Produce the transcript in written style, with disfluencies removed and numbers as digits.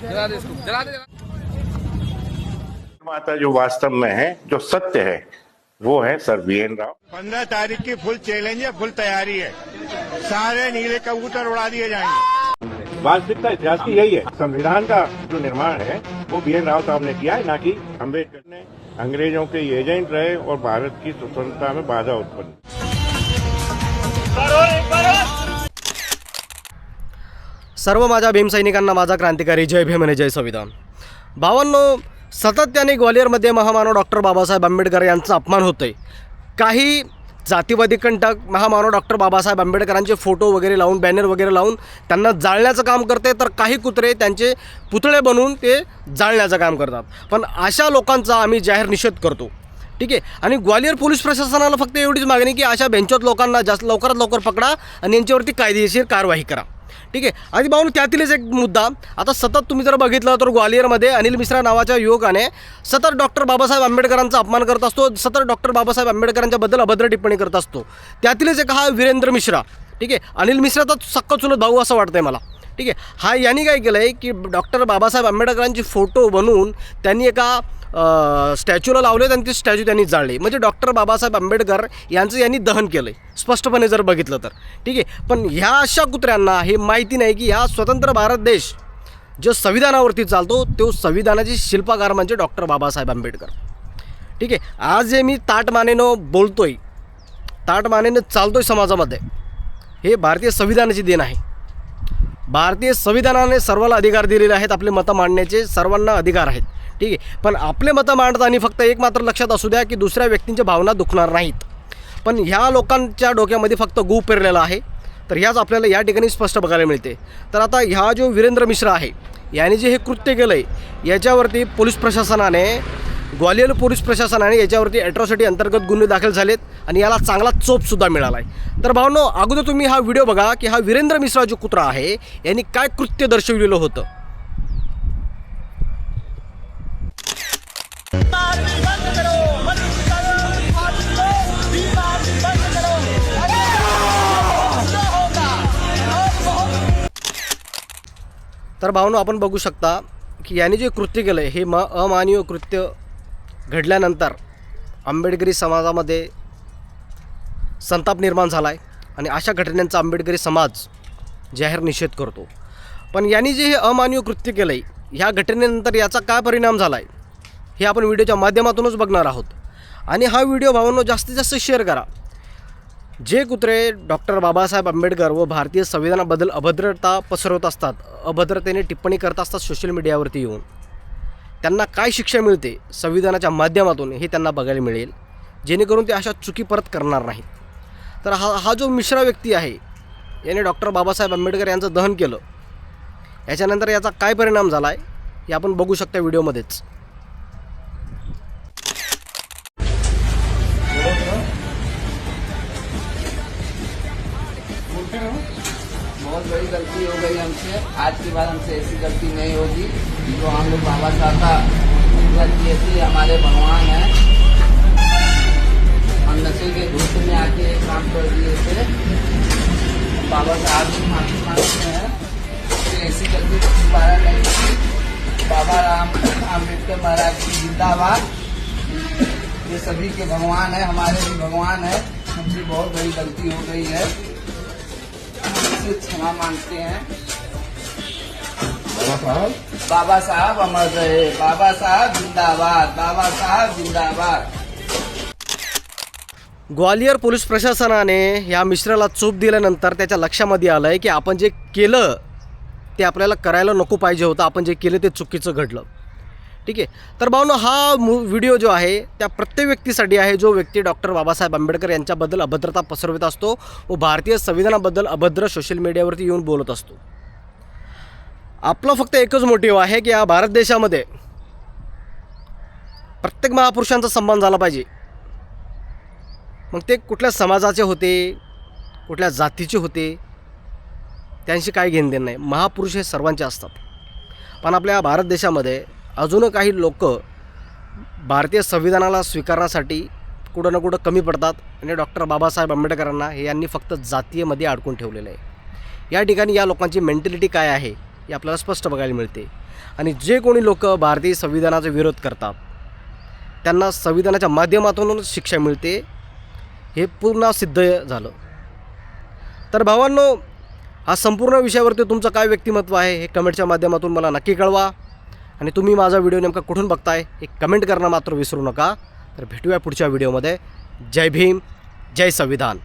जला दे इसको, जला दे। माता जो वास्तव में है, जो सत्य है, वो है सर वीएन राव। 15 तारीख की फुल चैलेंज है, फुल तैयारी है। सारे नीले कबूतर उड़ा दिए जाएंगे। वास्तविकता इतिहास की यही है। संविधान का जो निर्माण है वो वीएन राव साहब ने किया है, ना कि अम्बेडकर ने। अंग्रेजों के एजेंट रहे और भारत की स्वतंत्रता में बाधा उत्पन्न। सर्व माझ्या भीमसैनिकांना माझा क्रांतिकारी जय भीम आणि जय संविधान। भावांनो, सातत्याने ग्वालियरमध्ये महामानव डॉक्टर बाबासाहेब आंबेडकर यांचा अपमान होतोय। काही जातीवादी कंटक महामानव डॉक्टर बाबासाहेब आंबेडकरांचे फोटो वगैरे लावून, बॅनर वगैरे लावून त्यांना जाळण्याचं काम करते, तर काही कुत्रे त्यांचे पुतळे बनवून ते जाळण्याचं काम करतात। पण अशा लोकांचा आम्ही जाहीर निषेध करतो, ठीक आहे। आणि ग्वालियर पोलीस प्रशासनाला फक्त एवढीच मागणी की अशा बेंचोत लोकांना जास्त लवकरात लवकर पकडा आणि यांच्यावरती कायदेशीर कारवाई करा, ठीक आहे। आणि भाऊन त्यातीलच एक मुद्दा, आता सतत तुम्ही जर बघितलं तर ग्वालियरमध्ये अनिल मिश्रा नावाच्या युवकाने सतत डॉक्टर बाबासाहेब आंबेडकरांचा अपमान करत असतो, सतत डॉक्टर बाबासाहेब आंबेडकरांच्याबद्दल अभद्र टिप्पणी करत असतो। त्यातीलच एक हा वीरेंद्र मिश्रा, ठीक आहे। अनिल मिश्राचा सक्का चुलत भाऊ असं वाटतंय मला, ठीक आहे। हा यांनी काय केलं आहे की डॉक्टर बाबासाहेब आंबेडकरांची फोटो बनवून त्यांनी एका स्टॅच्यूला लावले आणि ते स्टॅच्यू त्यांनी जाळले, म्हणजे डॉक्टर बाबासाहेब आंबेडकर यांचं यांनी दहन केलं आहे स्पष्टपणे जर बघितलं तर, ठीक आहे। पण ह्या अशा कुत्र्यांना हे माहिती नाही की ह्या स्वतंत्र भारत देश जो संविधानावरती चालतो तो संविधानाचे शिल्पकार म्हणजे डॉक्टर बाबासाहेब आंबेडकर, ठीक आहे। आज जे मी ताटमानेनं बोलतोय, ताटमानेनं चालतोय समाजामध्ये, हे भारतीय संविधानाची देण आहे। भारतीय संविधानाने सर्वांना अधिकार दिलेले आहेत, आपले मतं मांडण्याचे सर्वांना अधिकार आहेत, ठीक आहे। पण आपले मतं मांडताना फक्त एक मात्र लक्षात असू द्या की दुसऱ्या व्यक्तींच्या भावना दुखणार नाहीत। पण ह्या लोकांच्या डोक्यामध्ये फक्त गू पेरलेला आहे, तर ह्याच आपल्याला या ठिकाणी स्पष्ट बघायला मिळते। तर आता ह्या जो वीरेंद्र मिश्रा आहे याने जे हे कृत्य केलं आहे याच्यावरती पोलीस प्रशासनाने, ग्वालियर पोलीस प्रशासनाने याच्यावरती ॲट्रॉसिटी अंतर्गत गुन्हे दाखल झालेत आणि याला चांगला चोपसुद्धा मिळाला आहे। तर भावनो, अगोदर तुम्ही हा व्हिडिओ बघा की हा वीरेंद्र मिश्रा जो कुत्रा आहे यांनी काय कृत्य दर्शविलेलं होतं। तर भावनो, आपण बघू शकता की याने जे कृत्य केलं आहे हे अमानवीय कृत्य घडल्यानंतर आंबेडकरी समाजामध्ये संताप निर्माण झाला आहे आणि अशा घटनांचा आंबेडकरी समाज जाहीर निषेध करतो। पण यांनी जे हे अमानवीय कृत्य केलं आहे ह्या घटनेनंतर याचा काय परिणाम झाला आहे हे आपण व्हिडिओच्या माध्यमातूनच बघणार आहोत। आणि हा व्हिडिओ भावांनो जास्तीत जास्त शेअर करा। जे कुत्रे डॉक्टर बाबासाहेब आंबेडकर व भारतीय संविधानाबद्दल अभद्रता पसरवत असतात, अभद्रतेने टिप्पणी करत असतात सोशल मीडियावरती येऊन, त्यांना काय शिक्षा मिळते संविधानाच्या माध्यमातून हे त्यांना बघायला मिळेल, जेणेकरून ते अशा चुकी परत करणार नाहीत। तर हा जो मिश्रा व्यक्ती आहे याने डॉक्टर बाबासाहेब आंबेडकर यांचं दहन केलं, याच्यानंतर याचा काय परिणाम झाला आहे हे आपण बघू शकता व्हिडिओमध्येच। बहुत बड़ी गलती हो गई हमसे। आज के बाद हमसे ऐसी गलती नहीं होगी। जो हम लोग बाबा साहब का पूजा किए थे, हमारे भगवान हैं, हम नशे के धूप में आके ये काम कर दिए थे। बाबा साहब की माफी मांगते हैं कि ऐसी गलती दोबारा नहीं की। बाबा राम आम्बेडकर महाराज की जिंदाबाद। ये सभी के भगवान है, हमारे भी भगवान है। हमसे बहुत बड़ी गलती हो गई है, से क्षमा मांगते हैं। बाबा साहब अमर रहे, बाबा साहब जिंदाबाद, बाबा साहब जिंदाबाद। ग्वालियर पोलीस प्रशासनाने या मिश्राला चोप दिल्यानंतर त्याच्या लक्षामध्ये आलं आहे की आपण जे केलं ते आपल्याला करायला नको पाहिजे होतं, आपण जे केलं ते चुकीचं घडलं, ठीक आहे। तर भावनो, हा व्हिडिओ जो आहे त्या प्रत्येक व्यक्तीसाठी आहे जो व्यक्ती डॉक्टर बाबासाहेब आंबेडकर यांच्याबद्दल अभद्रता पसरवित असतो व भारतीय संविधानाबद्दल अभद्र सोशल मीडियावरती येऊन बोलत असतो। आपला फक्त एकच मोटिव्ह आहे की या भारत देशामध्ये प्रत्येक महापुरुषांचा सन्मान झाला पाहिजे, मग ते कुठल्या समाजाचे होते, कुठल्या जातीचे होते, त्यांशी काही घेणं देणं नाही। महापुरुष हे सर्वांचे असतात। पण आपल्या भारत देशामध्ये अजून काही लोक भारतीय संविधानाला स्वीकारण्यासाठी कुठं ना कुठं कमी पडतात आणि डॉक्टर बाबासाहेब आंबेडकरांना हे यांनी फक्त जातीयमध्ये अडकून ठेवलेलं आहे। या ठिकाणी या लोकांची मेंटॅलिटी काय आहे ही आपल्याला स्पष्ट बघायला मिळते. आणि जे कोणी लोक भारतीय संविधानाचा विरोध करतात त्यांना संविधानाच्या माध्यमातूनच शिक्षा मिळते, हे पूर्ण सिद्ध झालं. तर भावांनो, हा संपूर्ण विषयावरती तुमचं काय व्यक्तिमत्व आहे हे कमेंटच्या माध्यमातून मला नक्की कळवा. आणि तुम्ही माझा व्हिडिओ नेमका कुठून बघताय हे कमेंट करणं मात्र विसरू नका. तर भेटूया पुढच्या व्हिडिओमध्ये. जय भीम, जय संविधान.